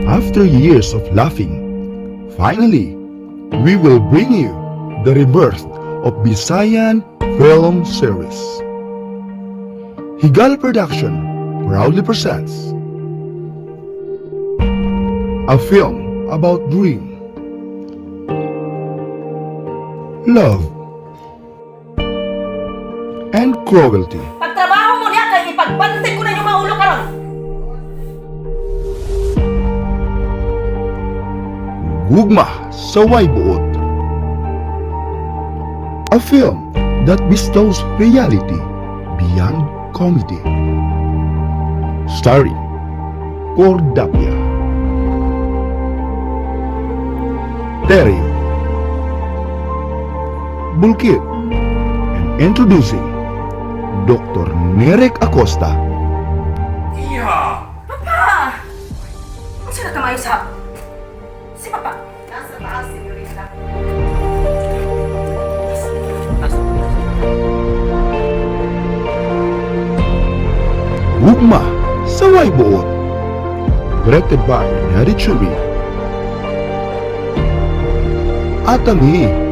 After years of laughing, finally, we will bring you the rebirth of Visayan Film Series. Higal Production proudly presents a film about dream, love, and cruelty. Pagtrabaho mo niya kay ipagbantay ko na yung mga ulo karon. Gugma sa Buot. A film that bestows reality beyond comedy. Starring Cordapia, Terry, Bulkit, and introducing Dr. Nerek Acosta. Iya! Papa! Ang sila kamayo sa... Si Papa. Nasa taas, senyorita. Gugma sa Buot. Directed by Neri Chumi. Atami